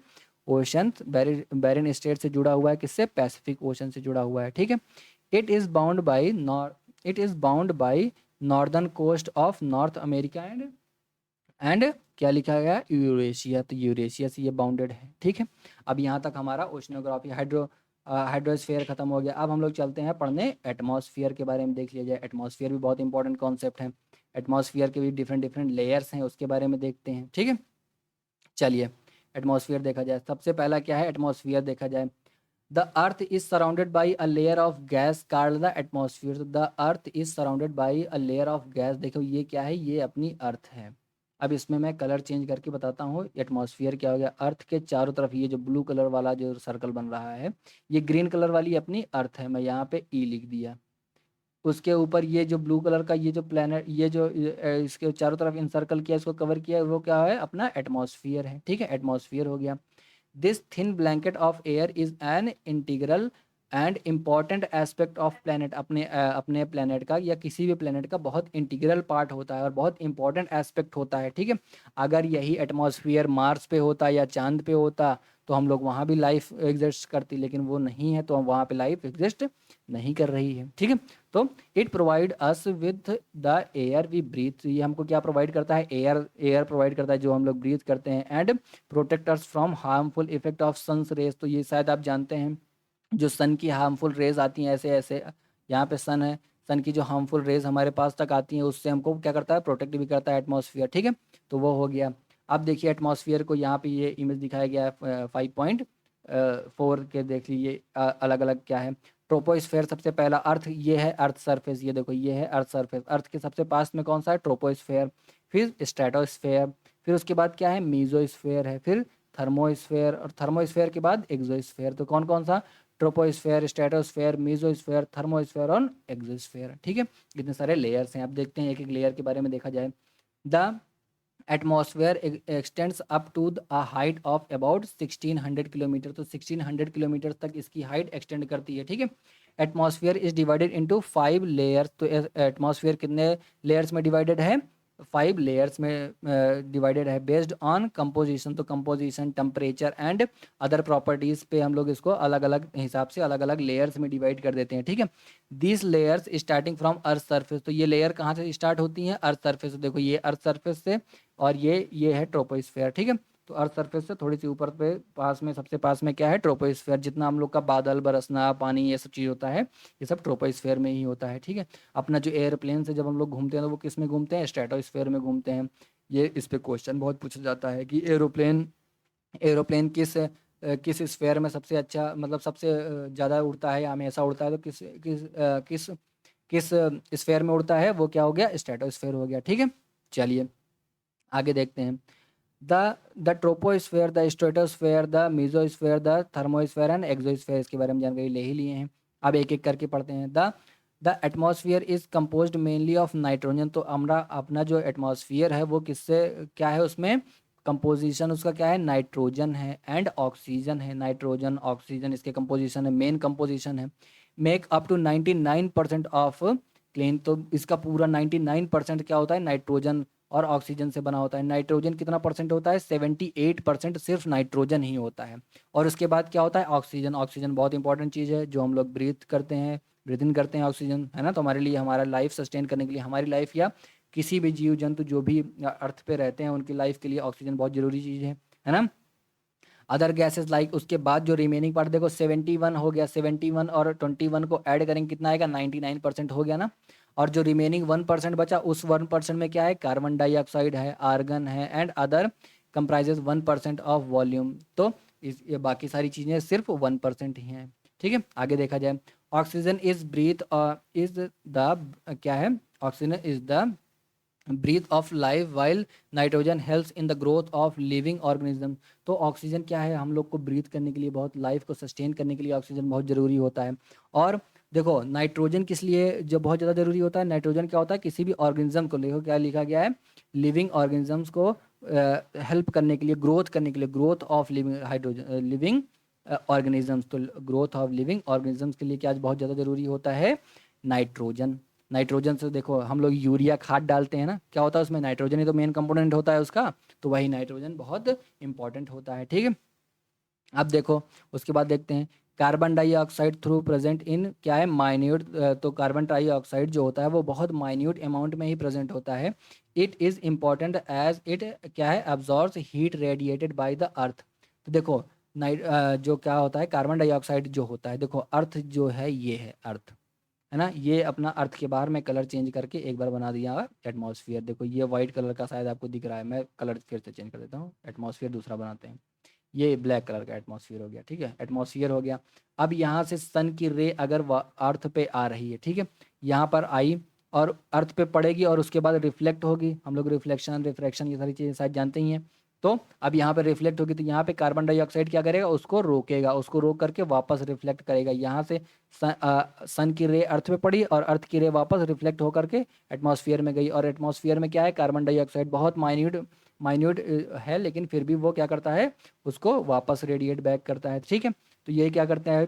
ओशन बैरिन स्ट्रेट से जुड़ा हुआ है, किससे, पैसिफिक ओशन से जुड़ा हुआ है, ठीक है। It is bound by it is bound by northern coast of North America and क्या लिखा गया है, यूरेशिया, तो यूरेशिया से ये बाउंडेड है, ठीक है। अब यहाँ तक हमारा ओशनोग्राफी हाइड्रोस्फीयर खत्म हो गया। अब हम लोग चलते हैं पढ़ने एटमॉस्फेयर के बारे में, देख लिया जाए। एटमॉस्फेयर भी बहुत इंपॉर्टेंट कॉन्सेप्ट है। एटमॉस्फेयर के भी डिफरेंट डिफरेंट लेयर्स हैं, उसके बारे में देखते हैं। ठीक है, चलिए एटमॉस्फेयर देखा जाए। सबसे पहला क्या है, एटमॉस्फेयर देखा जाए। The earth is surrounded by a layer of gas called the atmosphere. The earth is surrounded by a layer of gas. देखो ये क्या है, ये अपनी अर्थ है। अब इसमें मैं कलर चेंज करके बताता हूँ। एटमॉस्फेयर क्या हो गया, अर्थ के चारों तरफ ये जो ब्लू कलर वाला जो सर्कल बन रहा है, ये ग्रीन कलर वाली अपनी अर्थ है। मैं यहाँ पे ई लिख दिया। उसके ऊपर ये जो ब्लू कलर का ये जो प्लेनेट, ये जो इसके चारों तरफ इंसर्कल किया, इसको कवर किया, वो क्या है, अपना एटमॉस्फेयर है। ठीक है, एटमॉस्फेयर हो गया। This thin blanket of air is an integral and important aspect of planet. अपने प्लेनेट का या किसी भी प्लेनेट का बहुत इंटीग्रल पार्ट होता है और बहुत इंपॉर्टेंट एस्पेक्ट होता है। ठीक है, अगर यही एटमॉस्फेयर मार्स पे होता या चांद पे होता तो हम लोग वहाँ भी लाइफ एग्जिस्ट करती, लेकिन वो नहीं है, तो हम वहाँ पे लाइफ एग्जिस्ट नहीं कर रही है। ठीक है, तो it provide us with the air we breathe. ये हमको क्या प्रोवाइड करता है, एयर। एयर प्रोवाइड करता है जो हम लोग ब्रीथ करते हैं। And protect us from harmful effect of sun's rays. तो ये शायद आप जानते हैं, जो सन की हार्मफुल रेज आती हैं ऐसे ऐसे, यहाँ पे सन है, सन की जो हार्मफुल रेज हमारे पास तक आती हैं, उससे हमको क्या करता है, प्रोटेक्ट भी करता है एटमॉस्फेयर। ठीक है, तो वो हो गया। अब देखिए एटमॉस्फेयर को, यहाँ पे ये इमेज दिखाया गया है 5.4 के, देख लीजिए अलग अलग क्या है। ट्रोपोस्फेयर सबसे पहला, अर्थ ये है, अर्थ सरफेस, ये देखो ये है अर्थ सरफेस। अर्थ के सबसे पास में कौन सा है, ट्रोपोस्फेयर। फिर स्ट्रेटोस्फेयर, फिर उसके बाद क्या है, मीजोस्फेयर है, फिर थर्मोस्फेयर, और थर्मोस्फेयर के बाद एक्सोस्फेयर। तो कौन कौन सा, ट्रोपोस्फेयर, स्ट्रेटोस्फेयर, मीजोस्फेयर, थर्मोस्फेयर और एक्सोस्फेयर। ठीक है, इतने सारे लेयर्स हैं। अब देखते हैं एक एक लेयर के बारे में देखा जाए। The atmosphere extends up to a height of about 1600 kilometre. तो 1600 किलोमीटर तक इसकी हाइट एक्सटेंड करती है। ठीक है, atmosphere is divided into 5 layers. तो एटमॉस्फेयर कितने लेयर्स में डिवाइडेड है, 5 लेयर्स में डिवाइडेड है, बेस्ड ऑन कंपोजिशन। तो composition, temperature and other properties पे हम लोग इसको अलग अलग हिसाब से अलग अलग लेयर्स में डिवाइड कर देते हैं। ठीक है, this layers starting from earth surface. तो ये लेयर कहाँ से स्टार्ट होती हैं, अर्थ सरफेस। देखो ये अर्थ सरफेस से, और ये है ट्रोपोस्फेयर। ठीक है, तो अर्थ सरफेस से थोड़ी सी ऊपर पे पास में, सबसे पास में क्या है, ट्रोपोस्फेयर। जितना हम लोग का बादल बरसना, पानी, ये सब चीज़ होता है, ये सब ट्रोपोस्फेयर में ही होता है। ठीक है, अपना जो एयरप्लेन से जब हम लोग घूमते हैं तो वो किस में घूमते हैं, स्ट्रेटोस्फेयर में घूमते हैं। ये इस पे क्वेश्चन बहुत पूछा जाता है कि एरोप्लेन एरोप्लेन किस स्फेयर में सबसे अच्छा, मतलब सबसे ज़्यादा उड़ता है या हमेशा उड़ता है, तो किस किस स्फेयर में उड़ता है, वो क्या हो गया, स्ट्रेटोस्फेयर हो गया। ठीक है, चलिए आगे देखते हैं। The troposphere, the stratosphere, the mesosphere, the thermosphere and exosphere, इसके बारे में जानकारी ले ही लिए हैं। अब एक एक करके पढ़ते हैं। The atmosphere is composed mainly of nitrogen. तो हमारा अपना जो एटमॉस्फेयर है वो किससे क्या है, उसमें कंपोजिशन उसका क्या है, नाइट्रोजन है एंड ऑक्सीजन है। नाइट्रोजन ऑक्सीजन इसके कंपोजिशन है, मेन कंपोजिशन है। Make up to 99% of clean. तो इसका पूरा 99% क्या होता है, नाइट्रोजन और ऑक्सीजन से बना होता है। नाइट्रोजन कितना परसेंट होता है, 78% सिर्फ नाइट्रोजन ही होता है। और उसके बाद क्या होता है, ऑक्सीजन। ऑक्सीजन बहुत इंपॉर्टेंट चीज़ है, जो हम लोग ब्रीथ करते हैं, ब्रीथ इन करते हैं ऑक्सीजन, है ना। तो हमारे लिए, हमारा लाइफ सस्टेन करने के लिए, हमारी लाइफ या किसी भी जीव जंतु जो भी अर्थ पे रहते हैं उनकी लाइफ के लिए ऑक्सीजन बहुत जरूरी चीज़ है ना। अदर गैसेस लाइक, उसके बाद जो रिमेनिंग पार्ट देखो 71 हो गया, 71 और 21 को ऐड करेंगे कितना आएगा, 99% हो गया ना। और जो रिमेनिंग 1% बचा, उस 1% में क्या है, कार्बन डाइऑक्साइड है, आर्गन है and other comprises 1% of volume. तो ये बाकी सारी चीज़ें सिर्फ 1% ही हैं। ठीक है, आगे देखा जाए। Oxygen is breath, is the क्या है, oxygen is the breath of life while nitrogen helps in the growth of living organism. तो ऑक्सीजन क्या है, हम लोग को ब्रीथ करने के लिए, बहुत लाइफ को सस्टेन करने के लिए ऑक्सीजन बहुत ज़रूरी होता है। और देखो नाइट्रोजन किस लिए जो बहुत ज़्यादा ज़रूरी होता है, नाइट्रोजन क्या होता है, किसी भी ऑर्गेनिज्म को देखो क्या लिखा गया है, लिविंग ऑर्गेनिजम्स को हेल्प करने के लिए, ग्रोथ करने के लिए, growth of living hydrogen living organisms. तो ग्रोथ ऑफ लिविंग ऑर्गेनिजम्स के लिए क्या बहुत ज़्यादा ज़रूरी होता है, नाइट्रोजन। नाइट्रोजन से देखो हम लोग यूरिया खाद डालते हैं ना, क्या होता है उसमें, नाइट्रोजन ही तो मेन कंपोनेंट होता है उसका। तो वही नाइट्रोजन बहुत इंपॉर्टेंट होता है। ठीक है, अब देखो उसके बाद देखते हैं। Carbon dioxide through present in क्या है, माइन्यूट। तो कार्बन डाइऑक्साइड जो होता है वो बहुत माइन्यूट अमाउंट में ही प्रेजेंट होता है। It is important as it क्या है, absorbs heat radiated by the earth. तो देखो जो क्या होता है, कार्बन डाइऑक्साइड जो होता है, देखो अर्थ जो है, ये है अर्थ, है ना। ये अपना अर्थ के बाहर मैं कलर चेंज करके एक बार बना दिया एटमॉस्फेयर। देखो ये वाइट कलर का शायद आपको दिख रहा है, मैं कलर फिर से चेंज कर देता हूँ, एटमॉस्फेयर दूसरा बनाते हैं। ये ब्लैक कलर का एटमॉस्फेयर हो गया, ठीक है, एटमॉस्फेयर हो गया। अब यहाँ से सन की रे अगर अर्थ पे आ रही है, ठीक है, यहाँ पर आई और अर्थ पे पड़ेगी और उसके बाद रिफ्लेक्ट होगी। हम लोग रिफ्लेक्शन रिफ्रैक्शन ये सारी चीज़ें शायद जानते ही हैं। तो अब यहाँ पे रिफ्लेक्ट होगी तो यहाँ पे कार्बन डाइऑक्साइड क्या करेगा, उसको रोकेगा, उसको रोक करके वापस रिफ्लेक्ट करेगा। यहाँ से सन की रे अर्थ पे पड़ी और अर्थ की रे वापस रिफ्लेक्ट होकर के एटमॉस्फेयर में गई। और एटमॉस्फेयर में क्या है, कार्बन डाइऑक्साइड बहुत माइन्यूट माइन्यूट है, लेकिन फिर भी वो क्या करता है, उसको वापस रेडिएट बैक करता है, ठीक है। तो ये क्या करता है,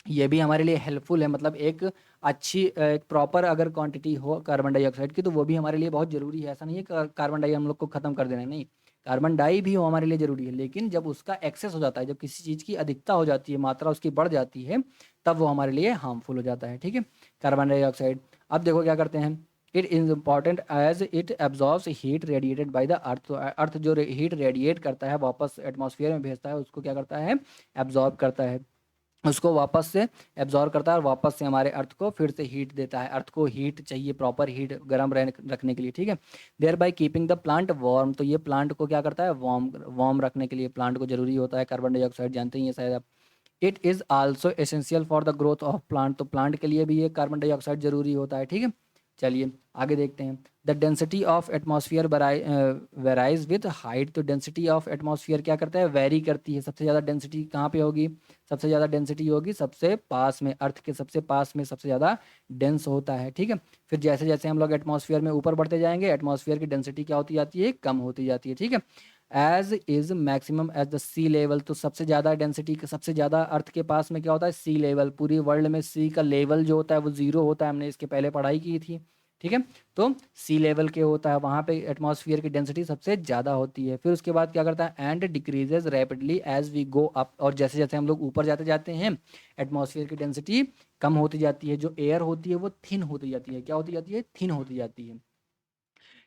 ये भी हमारे लिए हेल्पफुल है। मतलब एक अच्छी एक प्रॉपर अगर क्वांटिटी हो कार्बन डाइऑक्साइड की तो वो भी हमारे लिए बहुत ज़रूरी है। ऐसा नहीं है कि कार्बन डाई हम लोग को ख़त्म कर देना है, नहीं, कार्बन डाई भी हो हमारे लिए ज़रूरी है, लेकिन जब उसका एक्सेस हो जाता है, जब किसी चीज़ की अधिकता हो जाती है, मात्रा उसकी बढ़ जाती है, तब वो हमारे लिए हार्मफुल हो जाता है, ठीक है, कार्बन डाइऑक्साइड। अब देखो क्या करते हैं, it is important as it absorbs heat radiated by the earth. तो अर्थ जो हीट रेडिएट करता है वापस एटमॉस्फेयर में भेजता है, उसको क्या करता है, एब्जॉर्ब करता है, उसको वापस से एब्जॉर्ब करता है और वापस से हमारे अर्थ को फिर से हीट देता है। अर्थ को हीट चाहिए, प्रॉपर हीट गर्म रखने के लिए, ठीक है, thereby keeping the plant warm. तो ये प्लांट को क्या करता है, वार्म वार्म रखने के लिए प्लांट को जरूरी होता है कार्बन डाइऑक्साइड, जानते ही हैं शायद आप। It is also essential for the growth of plant. तो प्लांट के लिए भी ये कार्बन डाइऑक्साइड जरूरी होता है, ठीक है। चलिए आगे देखते हैं। The density of atmosphere varies with height. तो डेंसिटी ऑफ एटमॉस्फेयर क्या करता है, वेरी करती है। सबसे ज़्यादा डेंसिटी कहाँ पे होगी, सबसे ज़्यादा डेंसिटी होगी सबसे पास में, अर्थ के सबसे पास में सबसे ज़्यादा डेंस होता है, ठीक है। फिर जैसे जैसे हम लोग एटमॉस्फेयर में ऊपर बढ़ते जाएंगे, एटमॉस्फेयर की डेंसिटी क्या होती जाती है, कम होती जाती है, ठीक है। As is maximum as the sea level. तो सबसे ज़्यादा डेंसिटी, सबसे ज़्यादा अर्थ के पास में क्या होता है, सी लेवल। पूरी वर्ल्ड में सी का लेवल जो होता है वो ज़ीरो होता है, हमने इसके पहले पढ़ाई की थी, ठीक है। तो सी लेवल के होता है, वहाँ पे एटमॉस्फेयर की डेंसिटी सबसे ज़्यादा होती है। फिर उसके बाद क्या करता है, and decreases rapidly as we go up. और जैसे जैसे हम लोग ऊपर जाते जाते हैं, एटमॉस्फेयर की डेंसिटी कम होती जाती है, जो एयर होती है वो थिन होती जाती है। क्या होती जाती है, थिन होती जाती है।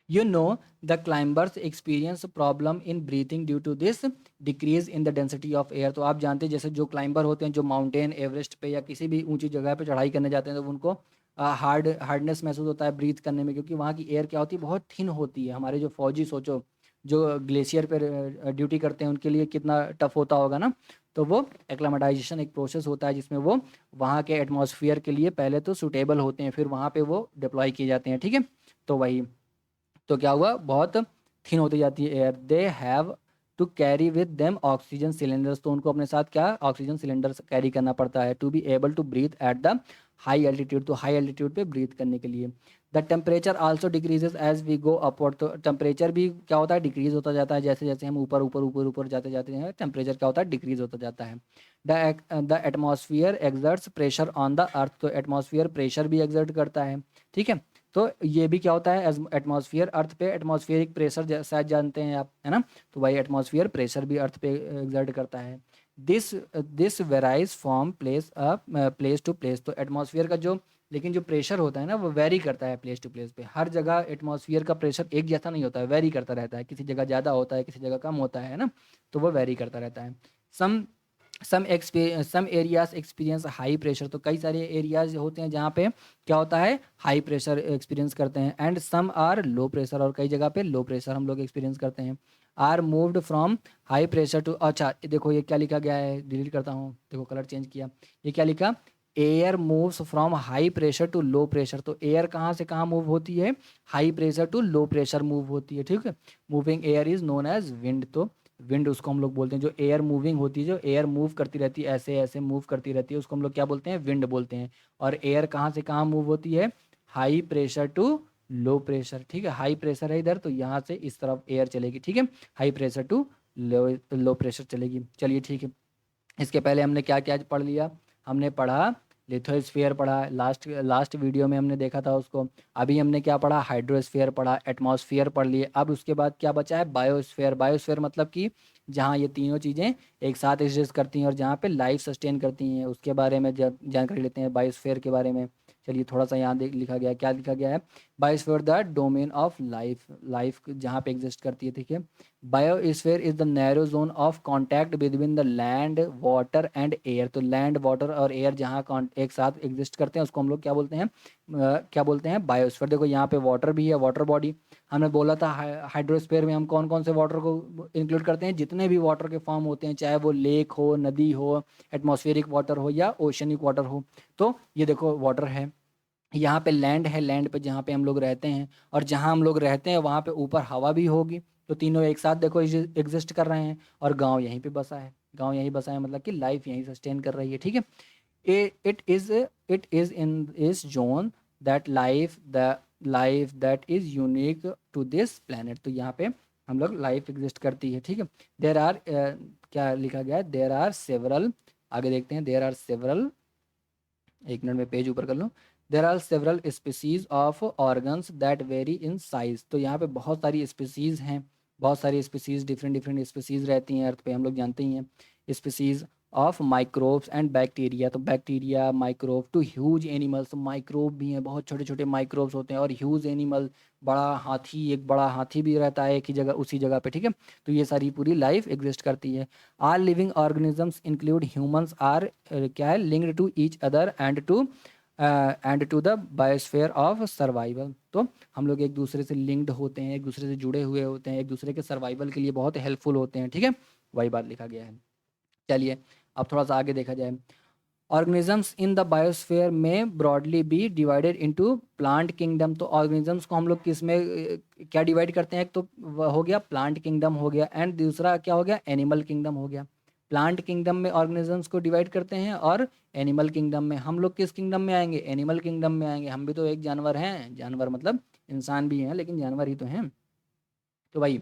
You know, the climbers experience problem in breathing due to this decrease in the density of air। तो आप जानते हैं जैसे जो क्लाइंबर होते हैं, जो माउंटेन एवरेस्ट पे या किसी भी ऊंची जगह पे चढ़ाई करने जाते हैं, तो उनको हार्डनेस महसूस होता है ब्रीथ करने में, क्योंकि वहाँ की एयर क्या होती है, बहुत थिन होती है। हमारे जो फौजी सोचो, जो ग्लेशियर पर ड्यूटी करते हैं, उनके लिए कितना टफ होता होगा ना। तो वो एक्लामेटाइजेशन एक प्रोसेस होता है जिसमें वो वहाँ के एटमॉस्फेयर के लिए पहले तो सूटेबल होते हैं, फिर वहाँ पे वो डिप्लॉय किए जाते हैं, ठीक है। तो वही, तो क्या हुआ, बहुत थिन होती जाती है air. They have to carry with them oxygen cylinders. तो उनको अपने साथ क्या, ऑक्सीजन सिलेंडर कैरी करना पड़ता है, to be able to breathe at the high altitude. तो हाई एल्टीट्यूड पे ब्रीथ करने के लिए। The temperature also decreases as we go upward. तो टेम्परेचर भी क्या होता है, डिक्रीज होता जाता है, जैसे जैसे हम ऊपर ऊपर ऊपर ऊपर जाते जाते हैं, टेम्परेचर क्या होता है, डिक्रीज होता जाता है। The atmosphere exerts pressure on the earth. तो एटमॉस्फेयर प्रेशर भी एक्सर्ट करता है, ठीक है। तो ये भी क्या होता है, एटमॉस्फेयर अर्थ पे एटमॉस्फेरिक प्रेशर शायद जानते हैं आप, है ना। तो वही एटमॉस्फेयर प्रेशर भी अर्थ पे एक्सर्ट करता है। This this varies from place to place. तो एटमॉस्फेयर का जो, लेकिन जो प्रेशर होता है ना, वो वेरी करता है प्लेस टू प्लेस पे। हर जगह एटमॉस्फेयर का प्रेशर एक जैसा नहीं होता है, वेरी करता रहता है, किसी जगह ज़्यादा होता है, किसी जगह कम होता है ना। तो वो वेरी करता रहता है। Some some areas experience high pressure. तो कई सारे एरियाज होते हैं जहाँ पे क्या होता है, हाई प्रेशर एक्सपीरियंस करते हैं। And some are low pressure, और कई जगह पे लो प्रेशर हम लोग एक्सपीरियंस करते हैं। Are moved from high pressure to, अच्छा देखो ये क्या लिखा गया है, डिलीट करता हूँ, देखो कलर चेंज किया, ये क्या लिखा, air moves from high pressure to low pressure. तो एयर कहाँ से कहाँ मूव होती है, high pressure to low pressure move होती है, ठीक है। Moving air is known as wind. तो विंड उसको हम लोग बोलते हैं, जो एयर मूविंग होती है, जो एयर मूव करती रहती है, ऐसे ऐसे मूव करती रहती है, उसको हम लोग क्या बोलते हैं, विंड बोलते हैं। और एयर कहाँ से कहाँ मूव होती है, high pressure to low pressure, ठीक है। हाई प्रेशर है इधर, तो यहाँ से इस तरफ एयर चलेगी, ठीक है, high pressure to low pressure चलेगी। चलिए ठीक है। इसके पहले हमने क्या क्या पढ़ लिया, हमने पढ़ा लिथोस्फीयर पढ़ा, लास्ट लास्ट वीडियो में हमने देखा था उसको। अभी हमने क्या पढ़ा, हाइड्रोस्फीयर पढ़ा, एटमॉस्फेयर पढ़ लिए। अब उसके बाद क्या बचा है, बायोस्फीयर। बायोस्फीयर मतलब कि जहाँ ये तीनों चीज़ें एक साथ एग्जिस्ट करती हैं और जहाँ पे लाइफ सस्टेन करती हैं, उसके बारे में जानकारी लेते हैं बायोस्फीयर के बारे में। चलिए थोड़ा सा यहाँ देख लिखा गया है, क्या लिखा गया है, biosphere the domain of life, life जहाँ पे एग्जिस्ट करती है, ठीक है। Biosphere is the narrow zone of contact between the land water and air. तो लैंड वाटर और एयर जहाँ एक साथ एग्जिस्ट करते हैं उसको हम लोग क्या बोलते हैं, क्या बोलते हैं, बायोस्फीयर। देखो यहाँ पे वाटर भी है, वाटर बॉडी। हमने बोला था हाइड्रोस्फीयर में हम कौन कौन से वाटर को इंक्लूड करते हैं, जितने भी वाटर के फॉर्म होते हैं, चाहे वो लेक हो, नदी हो, एटमॉस्फेरिक वाटर हो या ओशनिक वाटर हो। तो ये देखो वाटर है, यहाँ पे लैंड है, लैंड पे जहाँ पे हम लोग रहते हैं, और जहाँ हम लोग रहते हैं वहाँ पे ऊपर हवा भी होगी। तो तीनों एक साथ देखो एग्जिस्ट कर रहे हैं। और गांव यहीं पे बसा है, गांव यहीं बसा है, मतलब कि लाइफ यहीं सस्टेन कर रही है, ठीक है। it is it is in is zone that life that is unique to this planet। तो यहाँ पे हम लोग लाइफ एग्जिस्ट करती है, ठीक है। देर आर क्या लिखा गया है, देर आर सेवरल, आगे देखते हैं, देर आर सेवरल, एक मिनट में पेज ऊपर कर लूँ। There are several species of organs that vary in size. तो यहाँ पे बहुत सारी स्पीसीज हैं, बहुत सारी स्पीसीज, डिफरेंट डिफरेंट स्पीसीज रहती हैं अर्थ पे, हम लोग जानते ही हैं। Species of microbes and bacteria. तो bacteria, microbe, to huge animals. तो माइक्रोब भी हैं, बहुत छोटे छोटे माइक्रोब्स होते हैं, और ह्यूज एनिमल, बड़ा हाथी, एक बड़ा हाथी भी रहता है एक ही जगह, उसी जगह पे, ठीक है। तो ये सारी पूरी लाइफ एग्जिस्ट करती है। All living organisms include humans are क्या है, linked to each other and to the biosphere of survival. तो हम लोग एक दूसरे से लिंक्ड होते हैं, एक दूसरे से जुड़े हुए होते हैं, एक दूसरे के सर्वाइवल के लिए बहुत हेल्पफुल होते हैं, ठीक है। वही बात लिखा गया है। चलिए अब थोड़ा सा आगे देखा जाए। ऑर्गेनिजम्स इन द बायोस्फीयर में broadly be divided into plant kingdom. तो ऑर्गेनिजम्स को हम लोग किस में क्या डिवाइड करते हैं, एक तो हो गया प्लांट किंगडम हो गया, एंड दूसरा क्या हो गया, एनिमल किंगडम हो गया। प्लांट किंगडम में ऑर्गेनिजम्स को डिवाइड करते हैं, और एनिमल किंगडम में हम लोग किस किंगडम में आएंगे, एनिमल किंगडम में आएंगे। हम भी तो एक जानवर हैं, जानवर मतलब इंसान भी हैं, लेकिन जानवर ही तो हैं। तो भाई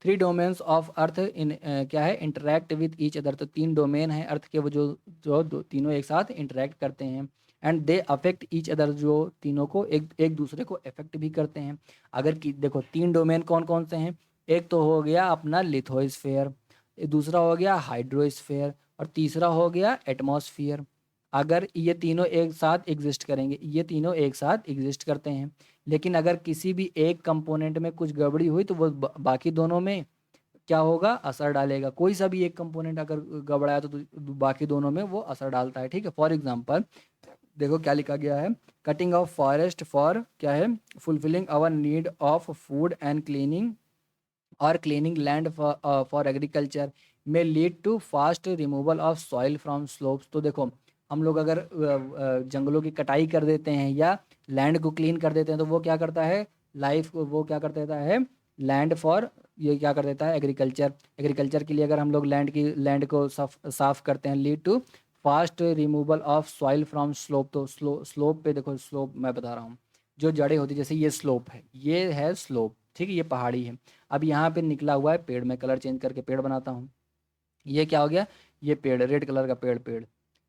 थ्री डोमेन्स ऑफ अर्थ इन क्या है, इंटरेक्ट विद ईच अदर। तो तीन डोमेन है अर्थ के, वो जो तीनों एक साथ इंटरेक्ट करते हैं, and they affect each other. जो तीनों को एक एक दूसरे को अफेक्ट भी करते हैं। अगर कि देखो तीन डोमेन कौन कौन से हैं, एक तो हो गया अपना लिथोस्फेयर, दूसरा हो गया हाइड्रोस्फेयर, और तीसरा हो गया एटमॉस्फेयर। अगर ये तीनों एक साथ एग्जिस्ट करेंगे, ये तीनों एक साथ एग्जिस्ट करते हैं, लेकिन अगर किसी भी एक कंपोनेंट में कुछ गड़बड़ी हुई तो वो बाकी दोनों में क्या होगा, असर डालेगा। कोई सा भी एक कंपोनेंट अगर गड़बड़ाया तो बाकी दोनों में वो असर डालता है, ठीक है। फॉर एग्जांपल देखो क्या लिखा गया है, कटिंग ऑफ फॉरेस्ट फॉर क्या है, fulfilling our need of food and cleaning और क्लीनिंग लैंड फॉर एग्रीकल्चर में lead to fast removal of soil from slopes. तो देखो हम लोग अगर जंगलों की कटाई कर देते हैं या लैंड को क्लीन कर देते हैं, तो वो क्या करता है, लाइफ को वो क्या कर देता है, लैंड फॉर, ये क्या कर देता है, एग्रीकल्चर। एग्रीकल्चर के लिए अगर हम लोग लैंड को साफ करते हैं, lead to fast removal of soil from slope. तो स्लोप पे देखो, स्लोप मैं बता रहा हूँ, जो जड़ें होती है, जैसे ये स्लोप है, ये है स्लोप, ठीक है, ये पहाड़ी है। अब यहाँ पे निकला हुआ है पेड़, मैं कलर चेंज करके पेड़ बनाता हूँ। ये क्या हो गया, ये पेड़, रेड कलर का पेड़, पेड़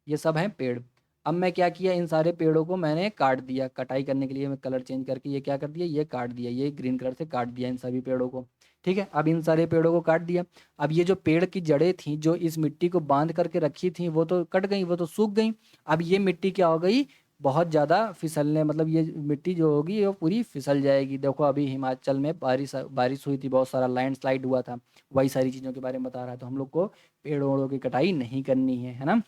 ये सब हैं पेड़। अब मैं क्या किया, इन सारे पेड़ों को मैंने काट दिया, कटाई करने के लिए मैं कलर चेंज करके ये क्या कर दिया, ये काट दिया, ये ग्रीन कलर से काट दिया इन सभी पेड़ों को, ठीक है। अब इन सारे पेड़ों को काट दिया। अब ये जो पेड़ की जड़ें थी जो इस मिट्टी को बांध करके रखी थी, वो तो कट गई, वो तो सूख गई। अब ये मिट्टी क्या हो गई, बहुत ज़्यादा फिसलने, मतलब ये मिट्टी जो होगी वो पूरी फिसल जाएगी। देखो अभी हिमाचल में बारिश बारिश हुई थी, बहुत सारा लैंडस्लाइड हुआ था, वही सारी चीज़ों के बारे में बता रहा है। तो हम लोग को पेड़ वेड़ों की कटाई नहीं करनी है ना।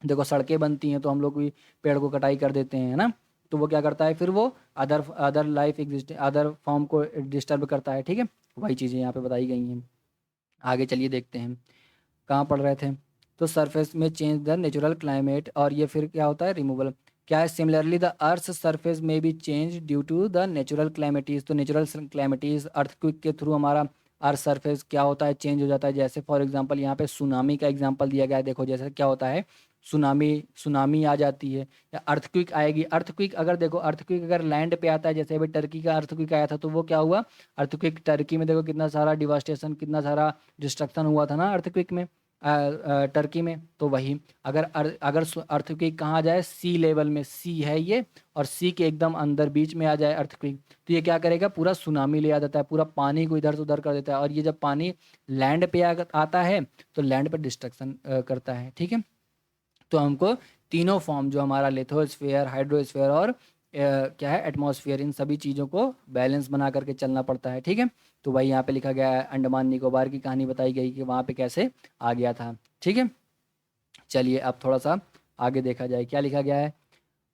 देखो सड़कें बनती हैं तो हम लोग भी पेड़ को कटाई कर देते हैं, है ना। तो वो क्या करता है, फिर वो other other life exist, other form को डिस्टर्ब करता है, ठीक है। वही चीज़ें यहाँ पे बताई गई हैं। आगे चलिए देखते हैं, कहाँ पढ़ रहे थे। तो सरफेस में चेंज द नेचुरल क्लाइमेट, और ये फिर क्या होता है, रिमूवल। क्या है, सिमिलरली द अर्थ सरफेस में भी change due to the natural calamities. तो नेचुरल क्लाइमेटीज अर्थक्वेक के थ्रू हमारा अर्थ सरफेस क्या होता है, चेंज हो जाता है। जैसे फॉर एग्जांपल यहाँ पे सुनामी का एग्जांपल दिया गया है। देखो जैसे क्या होता है, सुनामी सुनामी आ जाती है, या अर्थक्वेक आएगी। अर्थक्वेक अगर देखो, अर्थक्वेक अगर लैंड पे आता है, जैसे अभी टर्की का अर्थक्वेक आया था, तो वो क्या हुआ, अर्थक्वेक टर्की में देखो कितना सारा डिवास्टेशन, कितना सारा डिस्ट्रक्शन हुआ था ना अर्थक्वेक में, टर्की में। तो वही अगर अर्थक्वेक कहाँ आ जाए, सी लेवल में, सी है ये, और सी के एकदम अंदर बीच में आ जाए अर्थक्वेक, तो ये क्या करेगा, पूरा सुनामी ले आ जाता है, पूरा पानी को इधर से उधर कर देता है। और ये जब पानी लैंड पे आता है तो लैंड पर डिस्ट्रक्शन करता है, ठीक है। तो हमको तीनों फॉर्म, जो हमारा लिथोस्फेयर, हाइड्रोस्फेयर और क्या है, एटमॉस्फेयर, इन सभी चीज़ों को बैलेंस बना करके चलना पड़ता है। ठीक है, तो भाई यहाँ पे लिखा गया है, अंडमान निकोबार की कहानी बताई गई कि वहाँ पे कैसे आ गया था। ठीक है, चलिए अब थोड़ा सा आगे देखा जाए क्या लिखा गया है।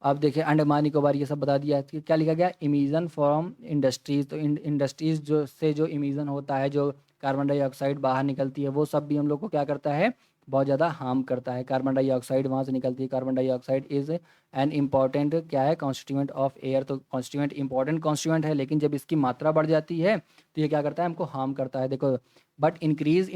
अब देखिए अंडमान निकोबार ये सब बता दिया है कि क्या लिखा गया, इमिजन फ्रॉम इंडस्ट्रीज। तो इंडस्ट्रीज जो से जो इमिजन होता है, जो कार्बन डाइऑक्साइड बाहर निकलती है, वो सब भी हम लोग को क्या करता है, बहुत ज़्यादा हार्म करता है। कार्बन डाइऑक्साइड वहाँ से निकलती है। Carbon dioxide is an important क्या है, कॉन्स्टिट्यूएंट ऑफ एयर। तो कॉन्स्टिट्यूएंट इंपॉर्टेंट कॉन्स्टिट्यूएंट है, लेकिन जब इसकी मात्रा बढ़ जाती है तो ये क्या करता है, हमको हार्म करता है। देखो, but increase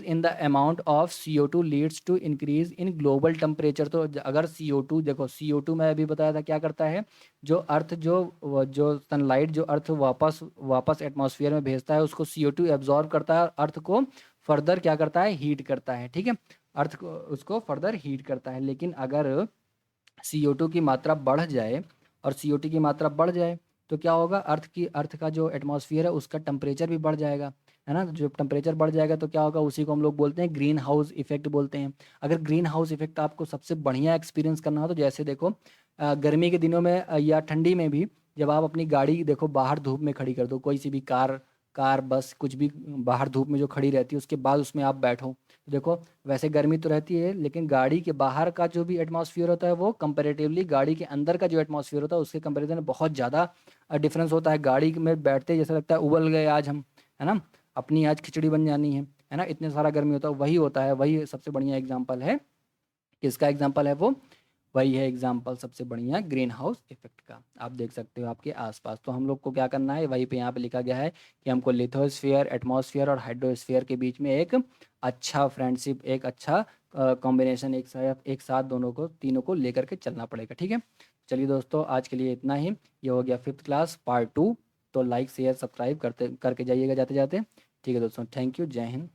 in the amount of CO2 leads to increase in global temperature. तो अगर CO2, देखो CO2 मैं अभी बताया था क्या करता है, जो अर्थ जो सनलाइट जो अर्थ वापस वापस एटमॉस्फेयर में भेजता है, उसको CO2 एब्जॉर्ब करता है और अर्थ को फर्दर क्या करता है, हीट करता है। ठीक है, अर्थ को उसको फर्दर हीट करता है। लेकिन अगर CO2 की मात्रा बढ़ जाए और CO2 की मात्रा बढ़ जाए तो क्या होगा, अर्थ का जो एटमॉस्फेयर है उसका टेम्परेचर भी बढ़ जाएगा, है ना। जो टेम्परेचर बढ़ जाएगा तो क्या होगा, उसी को हम लोग बोलते हैं ग्रीन हाउस इफेक्ट बोलते हैं। अगर ग्रीन हाउस इफेक्ट आपको सबसे बढ़िया एक्सपीरियंस करना हो तो जैसे देखो, गर्मी के दिनों में या ठंडी में भी, जब आप अपनी गाड़ी देखो बाहर धूप में खड़ी कर दो, कोई सी भी कार कार बस कुछ भी बाहर धूप में जो खड़ी रहती है, उसके बाद उसमें आप बैठो तो देखो, वैसे गर्मी तो रहती है, लेकिन गाड़ी के बाहर का जो भी एटमॉस्फेयर होता है वो कंपैरेटिवली गाड़ी के अंदर का जो एटमॉस्फेयर होता है उसके कंपैरिजन में बहुत ज़्यादा डिफरेंस होता है। गाड़ी में बैठते ही जैसा लगता है उबल गए आज हम, है ना, अपनी आज खिचड़ी बन जानी है ना, इतने सारा गर्मी होता है। वही होता है, वही सबसे बढ़िया एग्जाम्पल है। किसका एग्जाम्पल है वो, वही है एग्जाम्पल सबसे बढ़िया ग्रीन हाउस इफेक्ट का। आप देख सकते हो आपके आसपास। तो हम लोग को क्या करना है, वहीं पे यहाँ पे लिखा गया है कि हमको लिथोस्फीयर, एटमॉस्फेयर और हाइड्रोस्फीयर के बीच में एक अच्छा फ्रेंडशिप, एक अच्छा कॉम्बिनेशन, एक साथ दोनों को, तीनों को लेकर के चलना पड़ेगा। ठीक है, चलिए दोस्तों, आज के लिए इतना ही। ये हो गया 5th क्लास पार्ट 2। तो लाइक शेयर सब्सक्राइब करते करके जाइएगा जाते जाते। ठीक है दोस्तों, थैंक यू, जय हिंद।